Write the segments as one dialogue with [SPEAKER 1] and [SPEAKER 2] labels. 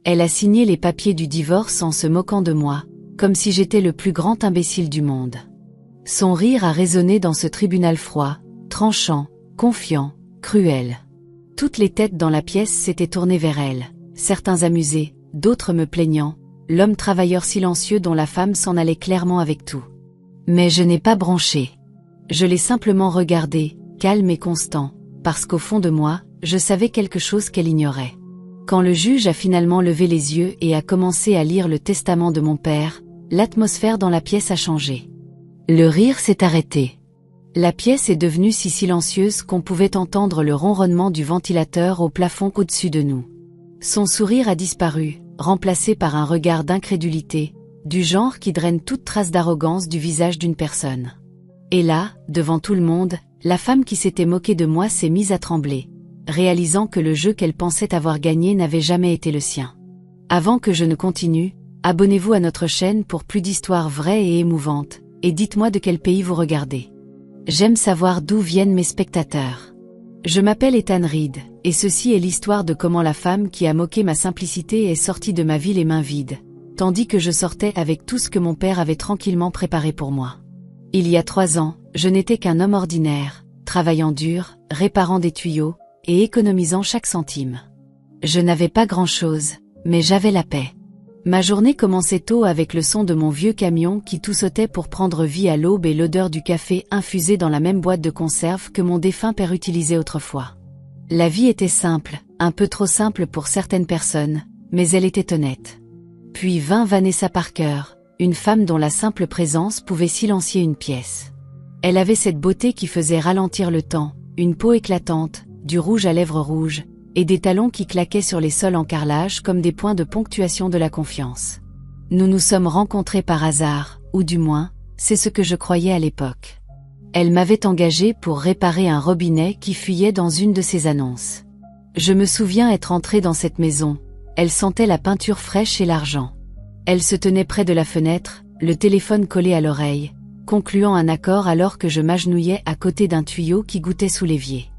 [SPEAKER 1] Elle a signé les papiers du divorce en se moquant de moi, comme si j'étais le plus grand imbécile du monde. Son rire a résonné dans ce tribunal froid, tranchant, confiant, cruel. Toutes les têtes dans la pièce s'étaient tournées vers elle, certains amusés, d'autres me plaignant, l'homme travailleur silencieux dont la femme s'en allait clairement avec tout. Mais je n'ai pas bronché. Je l'ai simplement regardé, calme et constant, parce qu'au fond de moi, je savais quelque chose qu'elle ignorait. Quand le juge a finalement levé les yeux et a commencé à lire le testament de mon père, l'atmosphère dans la pièce a changé. Le rire s'est arrêté. La pièce est devenue si silencieuse qu'on pouvait entendre le ronronnement du ventilateur au plafond au-dessus de nous. Son sourire a disparu, remplacé par un regard d'incrédulité, du genre qui draine toute trace d'arrogance du visage d'une personne. Et là, devant tout le monde, la femme qui s'était moquée de moi s'est mise à trembler, réalisant que le jeu qu'elle pensait avoir gagné n'avait jamais été le sien. Avant que je ne continue, abonnez-vous à notre chaîne pour plus d'histoires vraies et émouvantes, et dites-moi de quel pays vous regardez. J'aime savoir d'où viennent mes spectateurs. Je m'appelle Ethan Reed, et ceci est l'histoire de comment la femme qui a moqué ma simplicité est sortie de ma vie les mains vides, tandis que je sortais avec tout ce que mon père avait tranquillement préparé pour moi. Il y a 3 ans, je n'étais qu'un homme ordinaire, travaillant dur, réparant des tuyaux, et économisant chaque centime. Je n'avais pas grand-chose, mais j'avais la paix. Ma journée commençait tôt avec le son de mon vieux camion qui tout sautait pour prendre vie à l'aube et l'odeur du café infusé dans la même boîte de conserve que mon défunt père utilisait autrefois. La vie était simple, un peu trop simple pour certaines personnes, mais elle était honnête. Puis vint Vanessa Parker, une femme dont la simple présence pouvait silencier une pièce. Elle avait cette beauté qui faisait ralentir le temps, une peau éclatante, du rouge à lèvres rouges, et des talons qui claquaient sur les sols en carrelage comme des points de ponctuation de la confiance. Nous nous sommes rencontrés par hasard, ou du moins, c'est ce que je croyais à l'époque. Elle m'avait engagé pour réparer un robinet qui fuyait dans une de ses annonces. Je me souviens être entré dans cette maison, elle sentait la peinture fraîche et l'argent. Elle se tenait près de la fenêtre, le téléphone collé à l'oreille, concluant un accord alors que je m'agenouillais à côté d'un tuyau qui gouttait sous l'évier.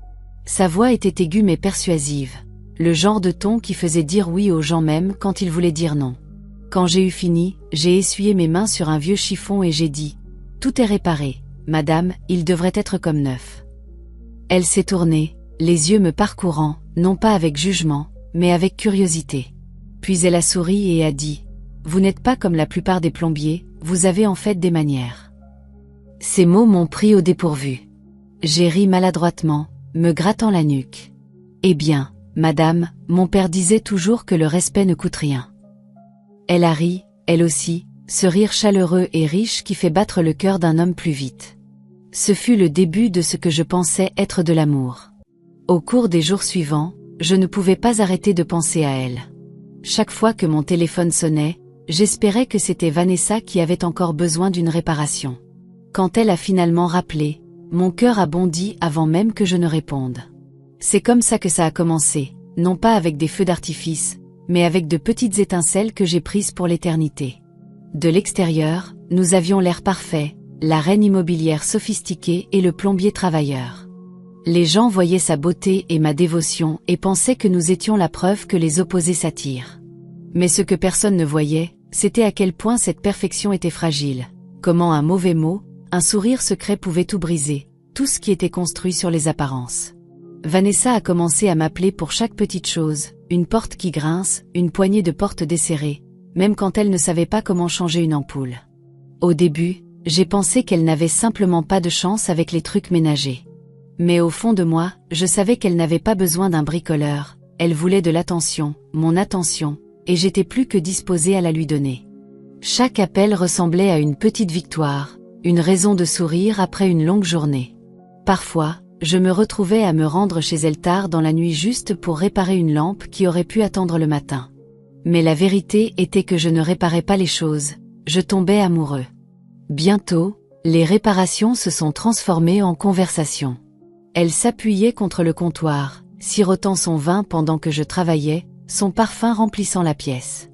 [SPEAKER 1] Sa voix était aiguë mais persuasive, le genre de ton qui faisait dire oui aux gens même quand ils voulaient dire non. Quand j'ai eu fini, j'ai essuyé mes mains sur un vieux chiffon et j'ai dit « Tout est réparé, madame, il devrait être comme neuf ». Elle s'est tournée, les yeux me parcourant, non pas avec jugement, mais avec curiosité. Puis elle a souri et a dit « Vous n'êtes pas comme la plupart des plombiers, vous avez en fait des manières ». Ces mots m'ont pris au dépourvu. J'ai ri maladroitement, me grattant la nuque. Eh bien, madame, mon père disait toujours que le respect ne coûte rien. Elle a ri, elle aussi, ce rire chaleureux et riche qui fait battre le cœur d'un homme plus vite. Ce fut le début de ce que je pensais être de l'amour. Au cours des jours suivants, je ne pouvais pas arrêter de penser à elle. Chaque fois que mon téléphone sonnait, j'espérais que c'était Vanessa qui avait encore besoin d'une réparation. Quand elle a finalement rappelé, mon cœur a bondi avant même que je ne réponde. C'est comme ça que ça a commencé, non pas avec des feux d'artifice, mais avec de petites étincelles que j'ai prises pour l'éternité. De l'extérieur, nous avions l'air parfait, la reine immobilière sophistiquée et le plombier travailleur. Les gens voyaient sa beauté et ma dévotion et pensaient que nous étions la preuve que les opposés s'attirent. Mais ce que personne ne voyait, c'était à quel point cette perfection était fragile, comment un mauvais mot, un sourire secret pouvait tout briser, tout ce qui était construit sur les apparences. Vanessa a commencé à m'appeler pour chaque petite chose, une porte qui grince, une poignée de porte desserrée, même quand elle ne savait pas comment changer une ampoule. Au début, j'ai pensé qu'elle n'avait simplement pas de chance avec les trucs ménagers. Mais au fond de moi, je savais qu'elle n'avait pas besoin d'un bricoleur, elle voulait de l'attention, mon attention, et j'étais plus que disposé à la lui donner. Chaque appel ressemblait à une petite victoire, une raison de sourire après une longue journée. Parfois, je me retrouvais à me rendre chez elle tard dans la nuit juste pour réparer une lampe qui aurait pu attendre le matin. Mais la vérité était que je ne réparais pas les choses, je tombais amoureux. Bientôt, les réparations se sont transformées en conversations. Elle s'appuyait contre le comptoir, sirotant son vin pendant que je travaillais, son parfum remplissant la pièce.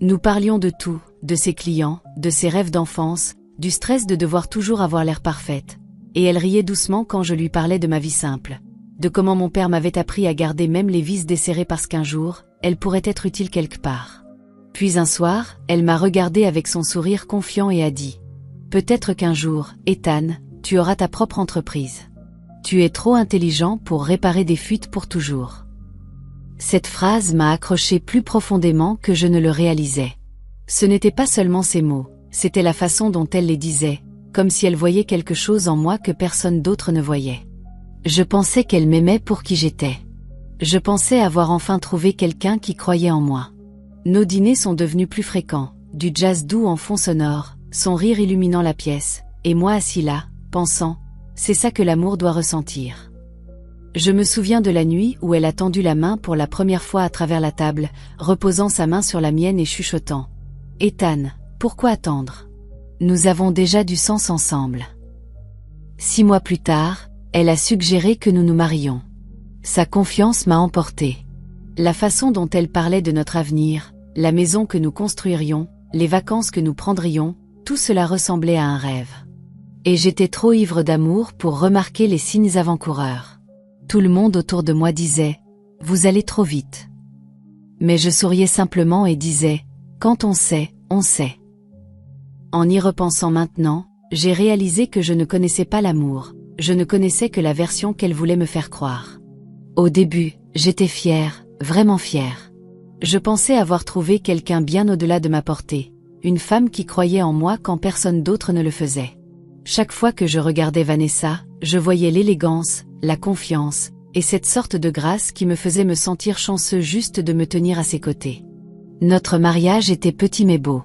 [SPEAKER 1] Nous parlions de tout, de ses clients, de ses rêves d'enfance, du stress de devoir toujours avoir l'air parfaite. Et elle riait doucement quand je lui parlais de ma vie simple, de comment mon père m'avait appris à garder même les vis desserrées parce qu'un jour, elle pourrait être utile quelque part. Puis un soir, elle m'a regardé avec son sourire confiant et a dit « Peut-être qu'un jour, Ethan, tu auras ta propre entreprise. Tu es trop intelligent pour réparer des fuites pour toujours. » Cette phrase m'a accroché plus profondément que je ne le réalisais. Ce n'était pas seulement ses mots, c'était la façon dont elle les disait, comme si elle voyait quelque chose en moi que personne d'autre ne voyait. Je pensais qu'elle m'aimait pour qui j'étais. Je pensais avoir enfin trouvé quelqu'un qui croyait en moi. Nos dîners sont devenus plus fréquents, du jazz doux en fond sonore, son rire illuminant la pièce, et moi assis là, pensant, c'est ça que l'amour doit ressentir. Je me souviens de la nuit où elle a tendu la main pour la première fois à travers la table, reposant sa main sur la mienne et chuchotant. « Ethan, pourquoi attendre? Nous avons déjà du sens ensemble. » 6 mois plus tard, elle a suggéré que nous nous marions. Sa confiance m'a emporté. La façon dont elle parlait de notre avenir, la maison que nous construirions, les vacances que nous prendrions, tout cela ressemblait à un rêve. Et j'étais trop ivre d'amour pour remarquer les signes avant-coureurs. Tout le monde autour de moi disait « Vous allez trop vite ». Mais je souriais simplement et disais « Quand on sait, on sait ». En y repensant maintenant, j'ai réalisé que je ne connaissais pas l'amour, je ne connaissais que la version qu'elle voulait me faire croire. Au début, j'étais fière, vraiment fière. Je pensais avoir trouvé quelqu'un bien au-delà de ma portée, une femme qui croyait en moi quand personne d'autre ne le faisait. Chaque fois que je regardais Vanessa, je voyais l'élégance, la confiance, et cette sorte de grâce qui me faisait me sentir chanceux juste de me tenir à ses côtés. Notre mariage était petit mais beau.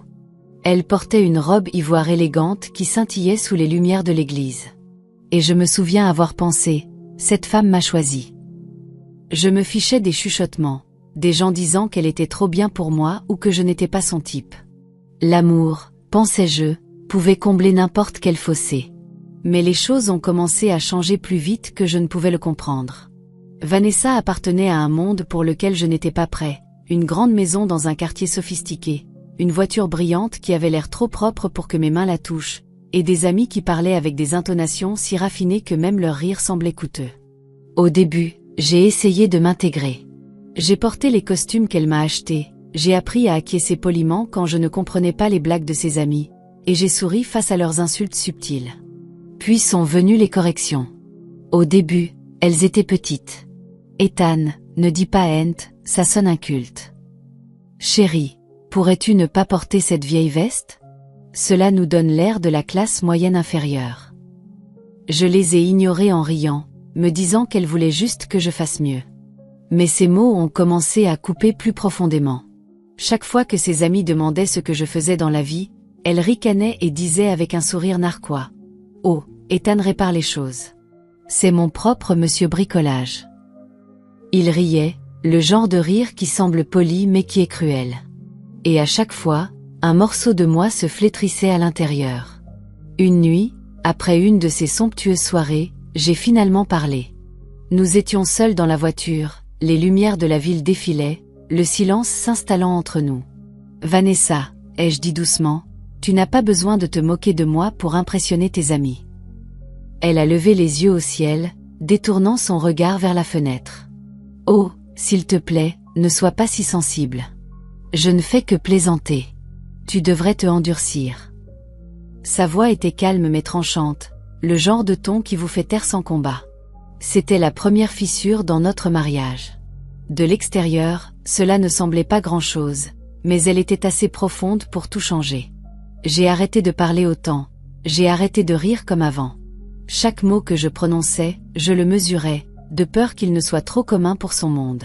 [SPEAKER 1] Elle portait une robe ivoire élégante qui scintillait sous les lumières de l'église. Et je me souviens avoir pensé, cette femme m'a choisi. Je me fichais des chuchotements, des gens disant qu'elle était trop bien pour moi ou que je n'étais pas son type. L'amour, pensais-je, pouvait combler n'importe quel fossé. Mais les choses ont commencé à changer plus vite que je ne pouvais le comprendre. Vanessa appartenait à un monde pour lequel je n'étais pas prêt, une grande maison dans un quartier sophistiqué, une voiture brillante qui avait l'air trop propre pour que mes mains la touchent, et des amis qui parlaient avec des intonations si raffinées que même leur rire semblait coûteux. Au début, j'ai essayé de m'intégrer. J'ai porté les costumes qu'elle m'a achetés, j'ai appris à acquiescer poliment quand je ne comprenais pas les blagues de ses amis, et j'ai souri face à leurs insultes subtiles. Puis sont venues les corrections. Au début, elles étaient petites. Ethan, ne dis pas Ent, ça sonne inculte. Chérie, pourrais-tu ne pas porter cette vieille veste? Cela nous donne l'air de la classe moyenne inférieure. Je les ai ignorées en riant, me disant qu'elles voulaient juste que je fasse mieux. Mais ces mots ont commencé à couper plus profondément. Chaque fois que ses amis demandaient ce que je faisais dans la vie, elle ricanait et disait avec un sourire narquois. « Oh, Ethan répare les choses. C'est mon propre monsieur bricolage. » Il riait, le genre de rire qui semble poli mais qui est cruel. Et à chaque fois, un morceau de moi se flétrissait à l'intérieur. Une nuit, après une de ces somptueuses soirées, j'ai finalement parlé. Nous étions seuls dans la voiture, les lumières de la ville défilaient, le silence s'installant entre nous. « Vanessa, ai-je dit doucement, tu n'as pas besoin de te moquer de moi pour impressionner tes amis. » Elle a levé les yeux au ciel, détournant son regard vers la fenêtre. « Oh, s'il te plaît, ne sois pas si sensible. Je ne fais que plaisanter. Tu devrais te endurcir. » Sa voix était calme mais tranchante, le genre de ton qui vous fait taire sans combat. C'était la première fissure dans notre mariage. De l'extérieur, cela ne semblait pas grand-chose, mais elle était assez profonde pour tout changer. J'ai arrêté de parler autant, j'ai arrêté de rire comme avant. Chaque mot que je prononçais, je le mesurais, de peur qu'il ne soit trop commun pour son monde.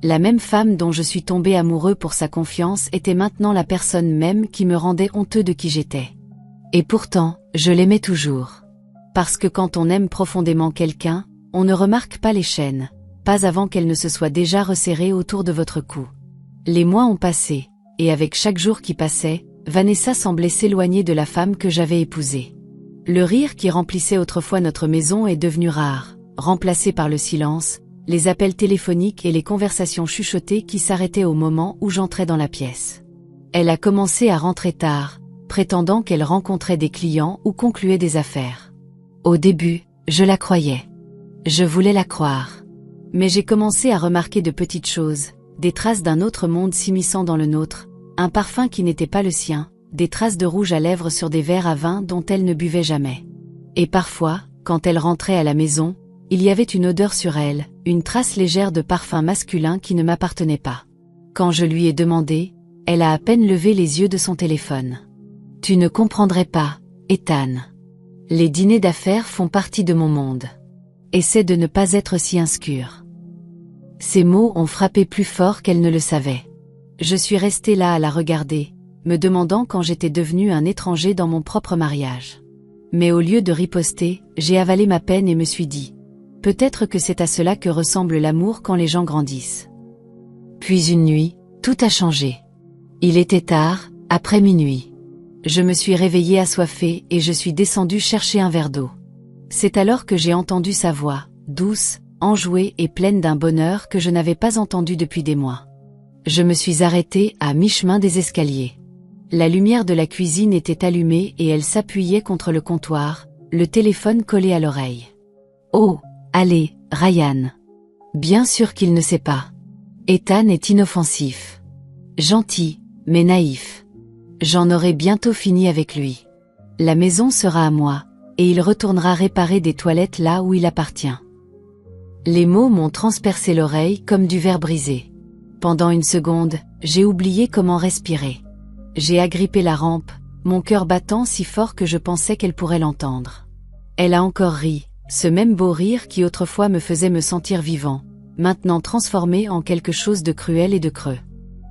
[SPEAKER 1] La même femme dont je suis tombé amoureux pour sa confiance était maintenant la personne même qui me rendait honteux de qui j'étais. Et pourtant, je l'aimais toujours. Parce que quand on aime profondément quelqu'un, on ne remarque pas les chaînes, pas avant qu'elles ne se soient déjà resserrées autour de votre cou. Les mois ont passé, et avec chaque jour qui passait, Vanessa semblait s'éloigner de la femme que j'avais épousée. Le rire qui remplissait autrefois notre maison est devenu rare, remplacé par le silence, les appels téléphoniques et les conversations chuchotées qui s'arrêtaient au moment où j'entrais dans la pièce. Elle a commencé à rentrer tard, prétendant qu'elle rencontrait des clients ou concluait des affaires. Au début, je la croyais. Je voulais la croire. Mais j'ai commencé à remarquer de petites choses, des traces d'un autre monde s'immisçant dans le nôtre, un parfum qui n'était pas le sien, des traces de rouge à lèvres sur des verres à vin dont elle ne buvait jamais. Et parfois, quand elle rentrait à la maison, il y avait une odeur sur elle, une trace légère de parfum masculin qui ne m'appartenait pas. Quand je lui ai demandé, elle a à peine levé les yeux de son téléphone. « Tu ne comprendrais pas, Ethan. Les dîners d'affaires font partie de mon monde. Essaie de ne pas être si insecure. » Ces mots ont frappé plus fort qu'elle ne le savait. Je suis restée là à la regarder, me demandant quand j'étais devenue un étranger dans mon propre mariage. Mais au lieu de riposter, j'ai avalé ma peine et me suis dit « Peut-être que c'est à cela que ressemble l'amour quand les gens grandissent. » Puis une nuit, tout a changé. Il était tard, après minuit. Je me suis réveillée assoiffée et je suis descendue chercher un verre d'eau. C'est alors que j'ai entendu sa voix, douce, enjouée et pleine d'un bonheur que je n'avais pas entendu depuis des mois. Je me suis arrêtée à mi-chemin des escaliers. La lumière de la cuisine était allumée et elle s'appuyait contre le comptoir, le téléphone collé à l'oreille. « Oh, allez, Ryan. Bien sûr qu'il ne sait pas. Ethan est inoffensif. Gentil, mais naïf. J'en aurai bientôt fini avec lui. La maison sera à moi, et il retournera réparer des toilettes là où il appartient. » Les mots m'ont transpercé l'oreille comme du verre brisé. Pendant une seconde, j'ai oublié comment respirer. J'ai agrippé la rampe, mon cœur battant si fort que je pensais qu'elle pourrait l'entendre. Elle a encore ri, ce même beau rire qui autrefois me faisait me sentir vivant, maintenant transformé en quelque chose de cruel et de creux.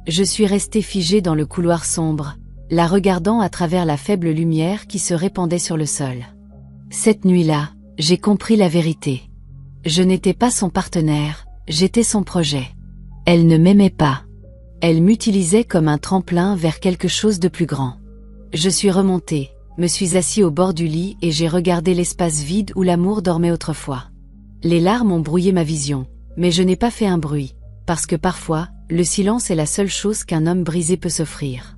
[SPEAKER 1] Je suis restée figée dans le couloir sombre, la regardant à travers la faible lumière qui se répandait sur le sol. Cette nuit-là, j'ai compris la vérité. Je n'étais pas son partenaire, j'étais son projet. Elle ne m'aimait pas. Elle m'utilisait comme un tremplin vers quelque chose de plus grand. Je suis remontée, me suis assis au bord du lit et j'ai regardé l'espace vide où l'amour dormait autrefois. Les larmes ont brouillé ma vision, mais je n'ai pas fait un bruit, parce que parfois, le silence est la seule chose qu'un homme brisé peut s'offrir.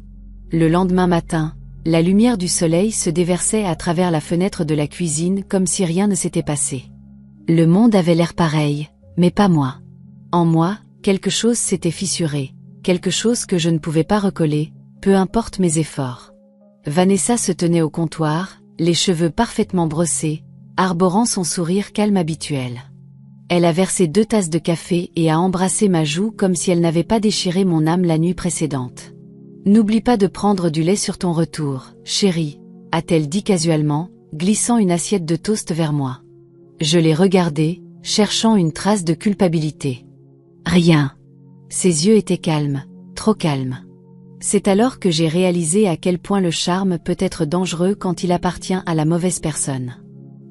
[SPEAKER 1] Le lendemain matin, la lumière du soleil se déversait à travers la fenêtre de la cuisine comme si rien ne s'était passé. Le monde avait l'air pareil, mais pas moi. En moi, quelque chose s'était fissuré, quelque chose que je ne pouvais pas recoller, peu importe mes efforts. Vanessa se tenait au comptoir, les cheveux parfaitement brossés, arborant son sourire calme habituel. Elle a versé 2 tasses de café et a embrassé ma joue comme si elle n'avait pas déchiré mon âme la nuit précédente. « N'oublie pas de prendre du lait sur ton retour, chérie », a-t-elle dit casuellement, glissant une assiette de toast vers moi. Je l'ai regardée, cherchant une trace de culpabilité. Rien. Ses yeux étaient calmes, trop calmes. C'est alors que j'ai réalisé à quel point le charme peut être dangereux quand il appartient à la mauvaise personne.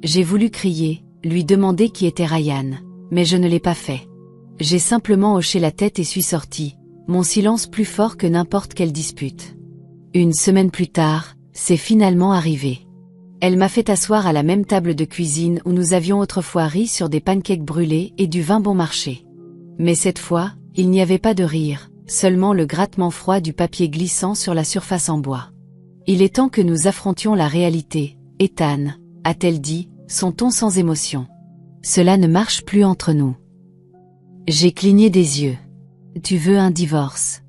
[SPEAKER 1] J'ai voulu crier, lui demander qui était Ryan, mais je ne l'ai pas fait. J'ai simplement hoché la tête et suis sortie, mon silence plus fort que n'importe quelle dispute. Une semaine plus tard, c'est finalement arrivé. Elle m'a fait asseoir à la même table de cuisine où nous avions autrefois ri sur des pancakes brûlés et du vin bon marché. Mais cette fois, il n'y avait pas de rire, seulement le grattement froid du papier glissant sur la surface en bois. « Il est temps que nous affrontions la réalité, Ethan », a-t-elle dit, son ton sans émotion. « Cela ne marche plus entre nous. » J'ai cligné des yeux. « Tu veux un divorce ?»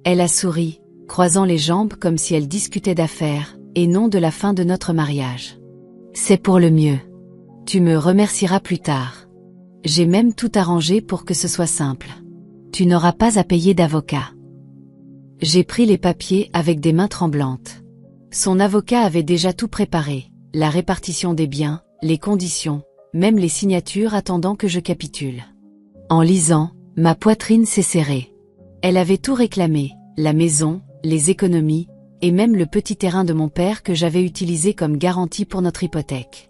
[SPEAKER 1] Elle a souri, croisant les jambes comme si elle discutait d'affaires, et non de la fin de notre mariage. « C'est pour le mieux. Tu me remercieras plus tard. J'ai même tout arrangé pour que ce soit simple. Tu n'auras pas à payer d'avocat. » J'ai pris les papiers avec des mains tremblantes. Son avocat avait déjà tout préparé, la répartition des biens, les conditions, même les signatures attendant que je capitule. En lisant, ma poitrine s'est serrée. Elle avait tout réclamé, la maison, les économies, et même le petit terrain de mon père que j'avais utilisé comme garantie pour notre hypothèque.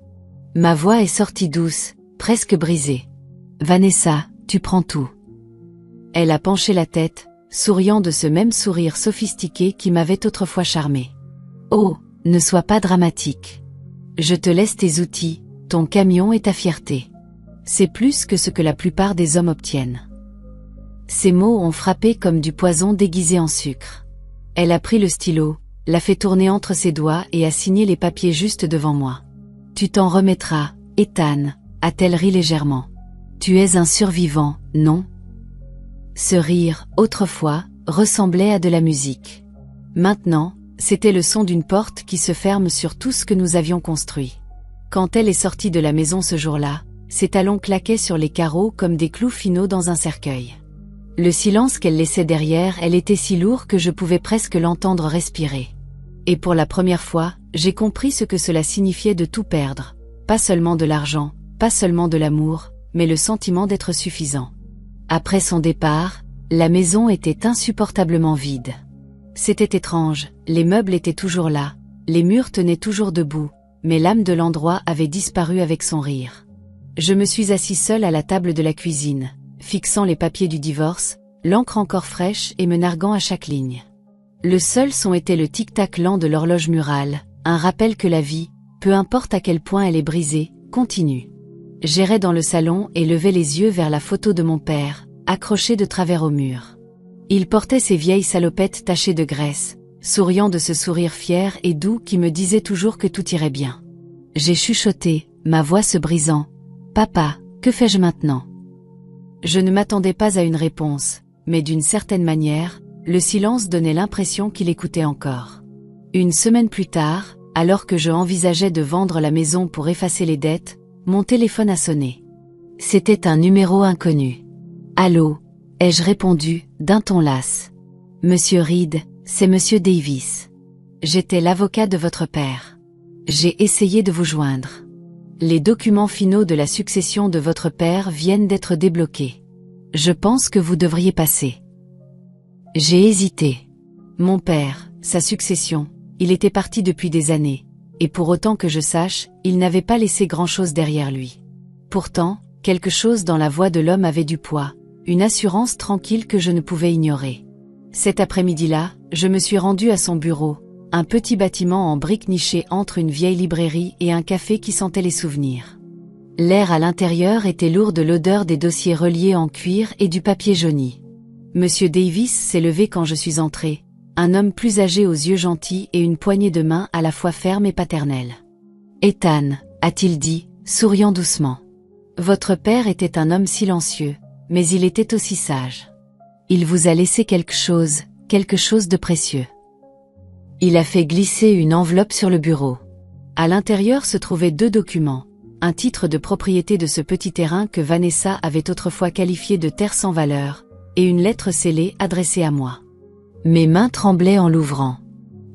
[SPEAKER 1] Ma voix est sortie douce, presque brisée. « Vanessa, tu prends tout. » Elle a penché la tête, souriant de ce même sourire sophistiqué qui m'avait autrefois charmé. « Oh, ne sois pas dramatique. Je te laisse tes outils, ton camion et ta fierté. C'est plus que ce que la plupart des hommes obtiennent. » Ces mots ont frappé comme du poison déguisé en sucre. Elle a pris le stylo, l'a fait tourner entre ses doigts et a signé les papiers juste devant moi. « Tu t'en remettras, Ethan », a-t-elle ri légèrement. « Tu es un survivant, non ? Ce rire, autrefois, ressemblait à de la musique. Maintenant, c'était le son d'une porte qui se ferme sur tout ce que nous avions construit. Quand elle est sortie de la maison ce jour-là, ses talons claquaient sur les carreaux comme des clous finaux dans un cercueil. Le silence qu'elle laissait derrière elle était si lourd que je pouvais presque l'entendre respirer. Et pour la première fois, j'ai compris ce que cela signifiait de tout perdre. Pas seulement de l'argent, pas seulement de l'amour, mais le sentiment d'être suffisant. Après son départ, la maison était insupportablement vide. C'était étrange, les meubles étaient toujours là, les murs tenaient toujours debout, mais l'âme de l'endroit avait disparu avec son rire. Je me suis assis seul à la table de la cuisine, fixant les papiers du divorce, l'encre encore fraîche et me narguant à chaque ligne. Le seul son était le tic-tac lent de l'horloge murale, un rappel que la vie, peu importe à quel point elle est brisée, continue. J'errais dans le salon et levais les yeux vers la photo de mon père, accrochée de travers au mur. Il portait ses vieilles salopettes tachées de graisse, souriant de ce sourire fier et doux qui me disait toujours que tout irait bien. J'ai chuchoté, ma voix se brisant. « Papa, que fais-je maintenant ?» Je ne m'attendais pas à une réponse, mais d'une certaine manière, le silence donnait l'impression qu'il écoutait encore. Une semaine plus tard, alors que je envisageais de vendre la maison pour effacer les dettes, mon téléphone a sonné. C'était un numéro inconnu. « Allô ?» ai-je répondu, d'un ton las. « Monsieur Reed, c'est Monsieur Davis. J'étais l'avocat de votre père. J'ai essayé de vous joindre. Les documents finaux de la succession de votre père viennent d'être débloqués. Je pense que vous devriez passer. » J'ai hésité. Mon père, sa succession, il était parti depuis des années, et pour autant que je sache, il n'avait pas laissé grand-chose derrière lui. Pourtant, quelque chose dans la voix de l'homme avait du poids, une assurance tranquille que je ne pouvais ignorer. Cet après-midi-là, je me suis rendu à son bureau, un petit bâtiment en briques niché entre une vieille librairie et un café qui sentait les souvenirs. L'air à l'intérieur était lourd de l'odeur des dossiers reliés en cuir et du papier jauni. Monsieur Davis s'est levé quand je suis entré, un homme plus âgé aux yeux gentils et une poignée de main à la fois ferme et paternelle. « Ethan » a-t-il dit, souriant doucement. « Votre père était un homme silencieux, mais il était aussi sage. Il vous a laissé quelque chose de précieux. » Il a fait glisser une enveloppe sur le bureau. À l'intérieur se trouvaient 2 documents, un titre de propriété de ce petit terrain que Vanessa avait autrefois qualifié de terre sans valeur, et une lettre scellée adressée à moi. Mes mains tremblaient en l'ouvrant.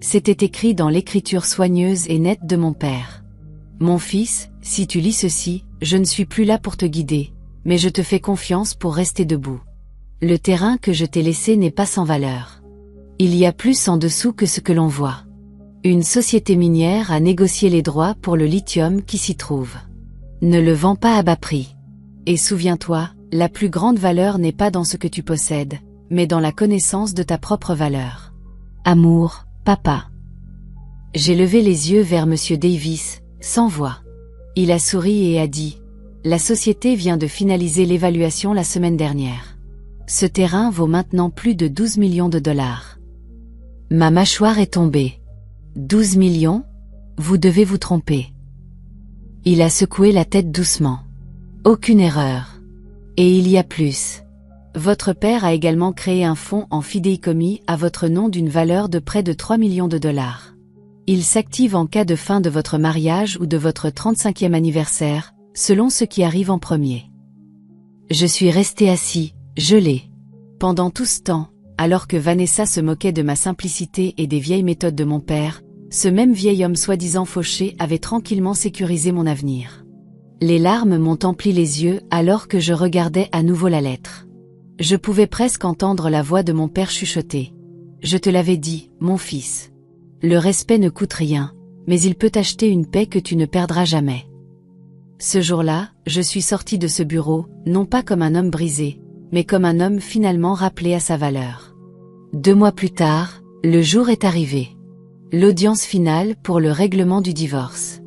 [SPEAKER 1] C'était écrit dans l'écriture soigneuse et nette de mon père. « Mon fils, si tu lis ceci, je ne suis plus là pour te guider, mais je te fais confiance pour rester debout. Le terrain que je t'ai laissé n'est pas sans valeur. Il y a plus en dessous que ce que l'on voit. Une société minière a négocié les droits pour le lithium qui s'y trouve. Ne le vends pas à bas prix. Et souviens-toi, la plus grande valeur n'est pas dans ce que tu possèdes, mais dans la connaissance de ta propre valeur. Amour, papa. » J'ai levé les yeux vers Monsieur Davis, sans voix. Il a souri et a dit « La société vient de finaliser l'évaluation la semaine dernière. Ce terrain vaut maintenant plus de 12 millions de dollars. » Ma mâchoire est tombée. 12 millions ? Vous devez vous tromper. Il a secoué la tête doucement. Aucune erreur. Et il y a plus. Votre père a également créé un fonds en fidéicommis à votre nom d'une valeur de près de 3 millions de dollars. Il s'active en cas de fin de votre mariage ou de votre 35e anniversaire, selon ce qui arrive en premier. Je suis resté assis, gelé. Pendant tout ce temps, alors que Vanessa se moquait de ma simplicité et des vieilles méthodes de mon père, ce même vieil homme soi-disant fauché avait tranquillement sécurisé mon avenir. Les larmes m'ont empli les yeux alors que je regardais à nouveau la lettre. Je pouvais presque entendre la voix de mon père chuchoter. « Je te l'avais dit, mon fils. Le respect ne coûte rien, mais il peut acheter une paix que tu ne perdras jamais. » Ce jour-là, je suis sorti de ce bureau, non pas comme un homme brisé, mais comme un homme finalement rappelé à sa valeur. 2 mois plus tard, le jour est arrivé. L'audience finale pour le règlement du divorce.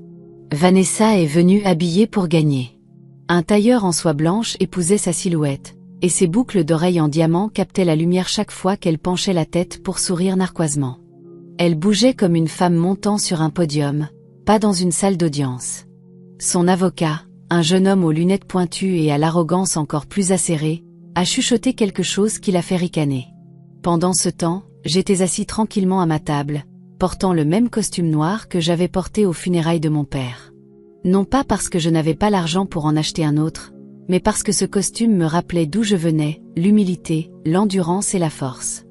[SPEAKER 1] Vanessa est venue habillée pour gagner. Un tailleur en soie blanche épousait sa silhouette, et ses boucles d'oreilles en diamant captaient la lumière chaque fois qu'elle penchait la tête pour sourire narquoisement. Elle bougeait comme une femme montant sur un podium, pas dans une salle d'audience. Son avocat, un jeune homme aux lunettes pointues et à l'arrogance encore plus acérée, a chuchoté quelque chose qui l'a fait ricaner. Pendant ce temps, j'étais assis tranquillement à ma table, portant le même costume noir que j'avais porté aux funérailles de mon père. Non pas parce que je n'avais pas l'argent pour en acheter un autre, mais parce que ce costume me rappelait d'où je venais, l'humilité, l'endurance et la force.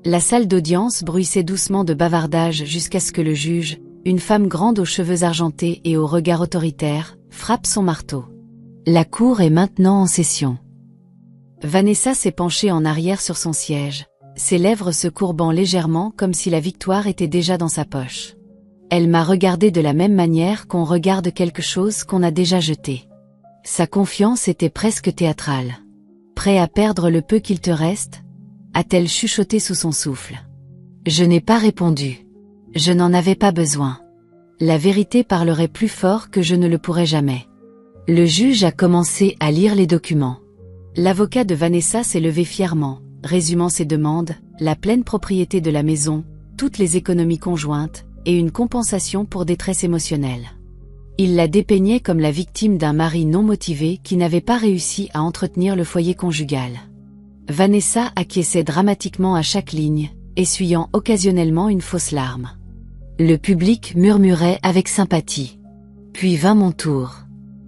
[SPEAKER 1] La salle d'audience bruissait doucement de bavardages jusqu'à ce que le juge, une femme grande aux cheveux argentés et au regard autoritaire, frappe son marteau. La cour est maintenant en session. Vanessa s'est penchée en arrière sur son siège, ses lèvres se courbant légèrement comme si la victoire était déjà dans sa poche. Elle m'a regardé de la même manière qu'on regarde quelque chose qu'on a déjà jeté. Sa confiance était presque théâtrale. « Prêt à perdre le peu qu'il te reste ?» a-t-elle chuchoté sous son souffle. Je n'ai pas répondu. Je n'en avais pas besoin. La vérité parlerait plus fort que je ne le pourrais jamais. Le juge a commencé à lire les documents. L'avocat de Vanessa s'est levé fièrement, résumant ses demandes, la pleine propriété de la maison, toutes les économies conjointes, et une compensation pour détresse émotionnelle. Il la dépeignait comme la victime d'un mari non motivé qui n'avait pas réussi à entretenir le foyer conjugal. Vanessa acquiesçait dramatiquement à chaque ligne, essuyant occasionnellement une fausse larme. Le public murmurait avec sympathie. Puis vint mon tour.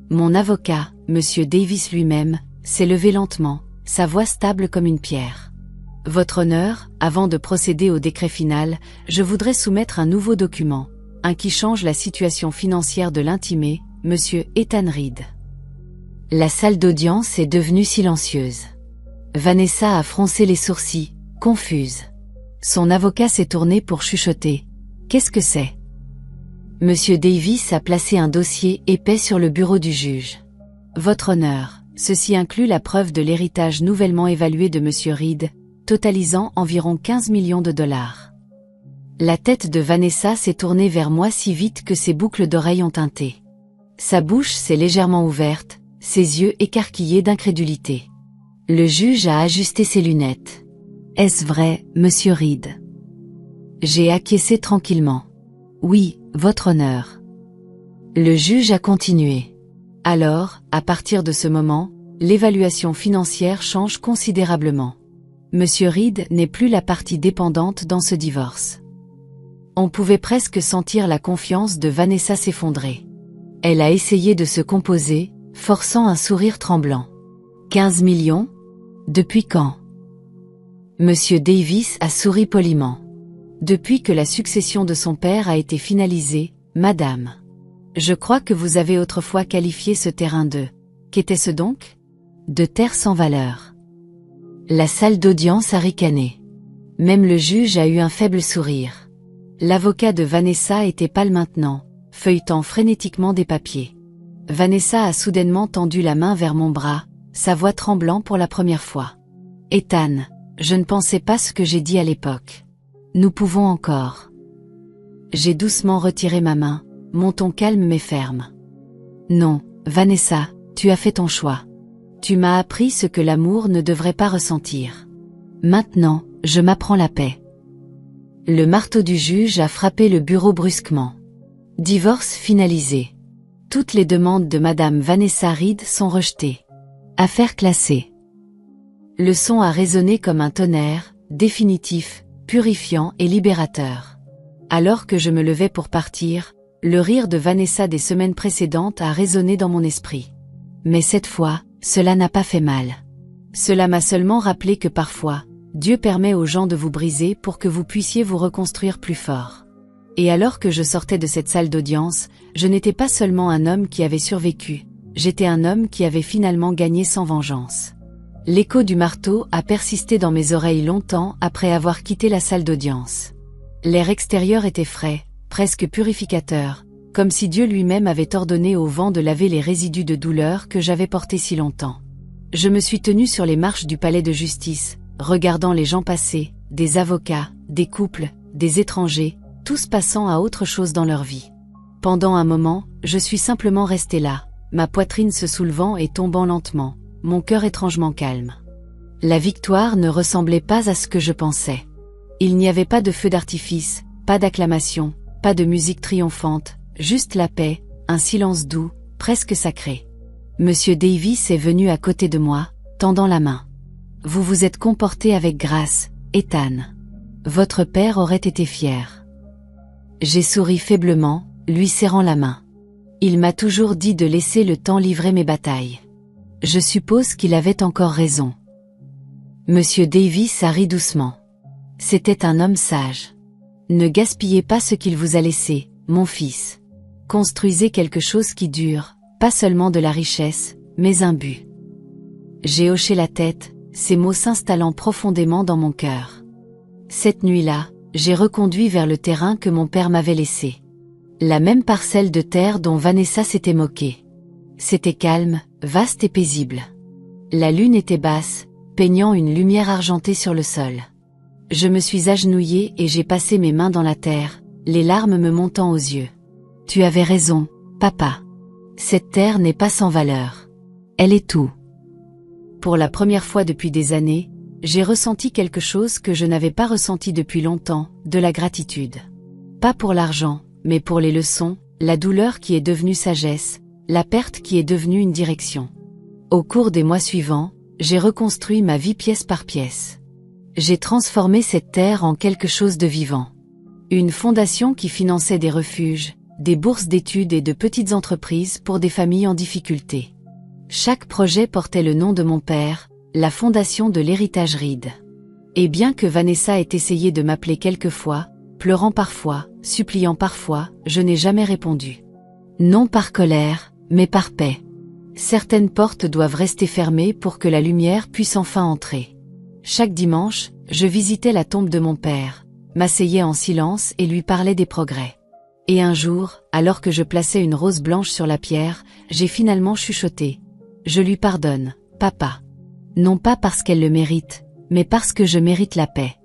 [SPEAKER 1] Mon avocat, Monsieur Davis lui-même, s'est levé lentement, sa voix stable comme une pierre. Votre honneur, avant de procéder au décret final, je voudrais soumettre un nouveau document, un qui change la situation financière de l'intimé, Monsieur Ethan Reed. La salle d'audience est devenue silencieuse. Vanessa a froncé les sourcils, confuse. Son avocat s'est tourné pour chuchoter. Qu'est-ce que c'est? Monsieur Davis a placé un dossier épais sur le bureau du juge. Votre honneur, ceci inclut la preuve de l'héritage nouvellement évalué de Monsieur Reed, totalisant environ 15 millions de dollars. La tête de Vanessa s'est tournée vers moi si vite que ses boucles d'oreilles ont tinté. Sa bouche s'est légèrement ouverte, ses yeux écarquillés d'incrédulité. Le juge a ajusté ses lunettes. Est-ce vrai, Monsieur Reed? J'ai acquiescé tranquillement. Oui, votre honneur. Le juge a continué. Alors, à partir de ce moment, l'évaluation financière change considérablement. Monsieur Reed n'est plus la partie dépendante dans ce divorce. On pouvait presque sentir la confiance de Vanessa s'effondrer. Elle a essayé de se composer, forçant un sourire tremblant. 15 millions? Depuis quand? Monsieur Davis a souri poliment. Depuis que la succession de son père a été finalisée, madame. Je crois que vous avez autrefois qualifié ce terrain de... Qu'était-ce donc? De terre sans valeur. La salle d'audience a ricané. Même le juge a eu un faible sourire. L'avocat de Vanessa était pâle maintenant, feuilletant frénétiquement des papiers. Vanessa a soudainement tendu la main vers mon bras, sa voix tremblant pour la première fois. Ethan, je ne pensais pas ce que j'ai dit à l'époque. Nous pouvons encore. J'ai doucement retiré ma main, mon ton calme mais ferme. Non, Vanessa, tu as fait ton choix. Tu m'as appris ce que l'amour ne devrait pas ressentir. Maintenant, je m'apprends la paix. Le marteau du juge a frappé le bureau brusquement. Divorce finalisé. Toutes les demandes de Madame Vanessa Reed sont rejetées. Affaire classée. Le son a résonné comme un tonnerre, définitif, purifiant et libérateur. Alors que je me levais pour partir, le rire de Vanessa des semaines précédentes a résonné dans mon esprit. Mais cette fois, cela n'a pas fait mal. Cela m'a seulement rappelé que parfois, Dieu permet aux gens de vous briser pour que vous puissiez vous reconstruire plus fort. Et alors que je sortais de cette salle d'audience, je n'étais pas seulement un homme qui avait survécu, j'étais un homme qui avait finalement gagné sans vengeance. L'écho du marteau a persisté dans mes oreilles longtemps après avoir quitté la salle d'audience. L'air extérieur était frais, presque purificateur, comme si Dieu lui-même avait ordonné au vent de laver les résidus de douleur que j'avais portés si longtemps. Je me suis tenu sur les marches du palais de justice, regardant les gens passer, des avocats, des couples, des étrangers, tous passant à autre chose dans leur vie. Pendant un moment, je suis simplement resté là, ma poitrine se soulevant et tombant lentement, mon cœur étrangement calme. La victoire ne ressemblait pas à ce que je pensais. Il n'y avait pas de feu d'artifice, pas d'acclamation, pas de musique triomphante, juste la paix, un silence doux, presque sacré. Monsieur Davis est venu à côté de moi, tendant la main. Vous vous êtes comporté avec grâce, Ethan. Votre père aurait été fier. J'ai souri faiblement, lui serrant la main. Il m'a toujours dit de laisser le temps livrer mes batailles. Je suppose qu'il avait encore raison. Monsieur Davis a ri doucement. C'était un homme sage. Ne gaspillez pas ce qu'il vous a laissé, mon fils. Construisez quelque chose qui dure, pas seulement de la richesse, mais un but. J'ai hoché la tête, ces mots s'installant profondément dans mon cœur. Cette nuit-là, j'ai reconduit vers le terrain que mon père m'avait laissé. La même parcelle de terre dont Vanessa s'était moquée. C'était calme, vaste et paisible. La lune était basse, peignant une lumière argentée sur le sol. Je me suis agenouillée et j'ai passé mes mains dans la terre, les larmes me montant aux yeux. Tu avais raison, papa. Cette terre n'est pas sans valeur. Elle est tout. Pour la première fois depuis des années, j'ai ressenti quelque chose que je n'avais pas ressenti depuis longtemps, de la gratitude. Pas pour l'argent, mais pour les leçons, la douleur qui est devenue sagesse, la perte qui est devenue une direction. Au cours des mois suivants, j'ai reconstruit ma vie pièce par pièce. J'ai transformé cette terre en quelque chose de vivant. Une fondation qui finançait des refuges, des bourses d'études et de petites entreprises pour des familles en difficulté. Chaque projet portait le nom de mon père, la fondation de l'héritage Reed. Et bien que Vanessa ait essayé de m'appeler quelquefois, pleurant parfois, suppliant parfois, je n'ai jamais répondu. Non par colère, mais par paix. Certaines portes doivent rester fermées pour que la lumière puisse enfin entrer. Chaque dimanche, je visitais la tombe de mon père, m'asseyais en silence et lui parlais des progrès. Et un jour, alors que je plaçais une rose blanche sur la pierre, j'ai finalement chuchoté. Je lui pardonne, papa. Non pas parce qu'elle le mérite, mais parce que je mérite la paix.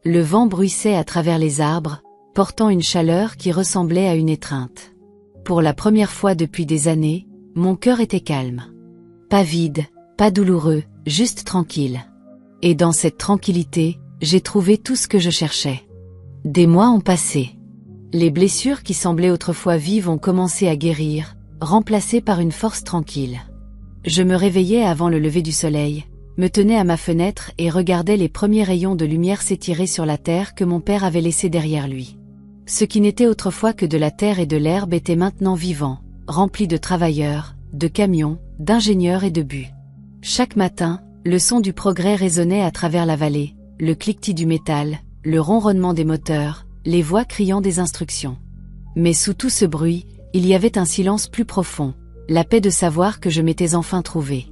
[SPEAKER 1] Le vent bruissait à travers les arbres, portant une chaleur qui ressemblait à une étreinte. Pour la première fois depuis des années, mon cœur était calme. Pas vide, pas douloureux, juste tranquille. Et dans cette tranquillité, j'ai trouvé tout ce que je cherchais. Des mois ont passé. Les blessures qui semblaient autrefois vives ont commencé à guérir, remplacées par une force tranquille. Je me réveillais avant le lever du soleil, me tenais à ma fenêtre et regardais les premiers rayons de lumière s'étirer sur la terre que mon père avait laissée derrière lui. Ce qui n'était autrefois que de la terre et de l'herbe était maintenant vivant, rempli de travailleurs, de camions, d'ingénieurs et de buts. Chaque matin, le son du progrès résonnait à travers la vallée, le cliquetis du métal, le ronronnement des moteurs, les voix criant des instructions. Mais sous tout ce bruit, il y avait un silence plus profond, la paix de savoir que je m'étais enfin trouvé.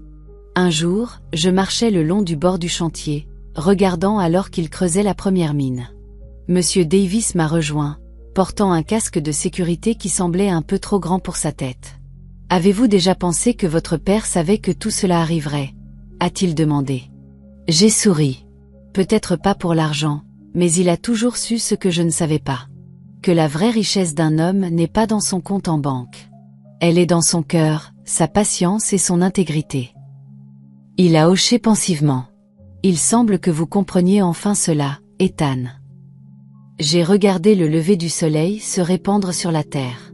[SPEAKER 1] Un jour, je marchais le long du bord du chantier, regardant alors qu'il creusait la première mine. Monsieur Davis m'a rejoint, portant un casque de sécurité qui semblait un peu trop grand pour sa tête. « Avez-vous déjà pensé que votre père savait que tout cela arriverait ?» a-t-il demandé. J'ai souri. Peut-être pas pour l'argent, mais il a toujours su ce que je ne savais pas. Que la vraie richesse d'un homme n'est pas dans son compte en banque. Elle est dans son cœur, sa patience et son intégrité. Il a hoché pensivement. Il semble que vous compreniez enfin cela, Ethan. J'ai regardé le lever du soleil se répandre sur la terre.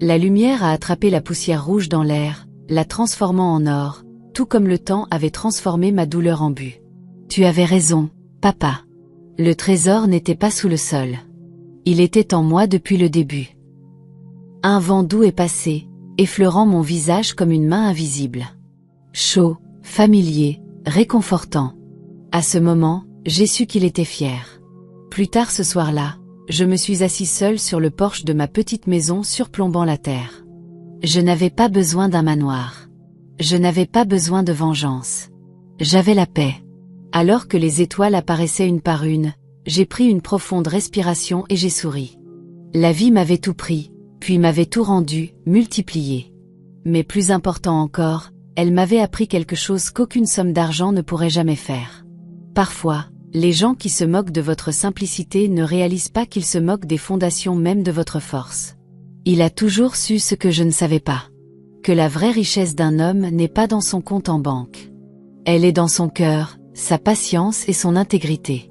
[SPEAKER 1] La lumière a attrapé la poussière rouge dans l'air, la transformant en or, tout comme le temps avait transformé ma douleur en but. Tu avais raison, papa. Le trésor n'était pas sous le sol. Il était en moi depuis le début. Un vent doux est passé, effleurant mon visage comme une main invisible. Chaud, familier, réconfortant. À ce moment, j'ai su qu'il était fier. Plus tard ce soir-là, je me suis assis seul sur le porche de ma petite maison surplombant la terre. Je n'avais pas besoin d'un manoir. Je n'avais pas besoin de vengeance. J'avais la paix. Alors que les étoiles apparaissaient une par une, j'ai pris une profonde respiration et j'ai souri. La vie m'avait tout pris, puis m'avait tout rendu, multiplié. Mais plus important encore, elle m'avait appris quelque chose qu'aucune somme d'argent ne pourrait jamais faire. Parfois, les gens qui se moquent de votre simplicité ne réalisent pas qu'ils se moquent des fondations même de votre force. Il a toujours su ce que je ne savais pas. Que la vraie richesse d'un homme n'est pas dans son compte en banque. Elle est dans son cœur, sa patience et son intégrité.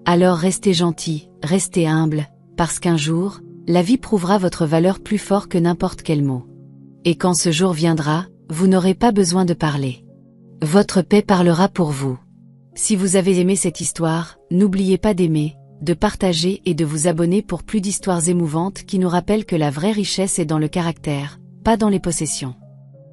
[SPEAKER 1] Alors restez gentil, restez humble, parce qu'un jour, la vie prouvera votre valeur plus fort que n'importe quel mot. Et quand ce jour viendra, vous n'aurez pas besoin de parler. Votre paix parlera pour vous. Si vous avez aimé cette histoire, n'oubliez pas d'aimer, de partager et de vous abonner pour plus d'histoires émouvantes qui nous rappellent que la vraie richesse est dans le caractère, pas dans les possessions.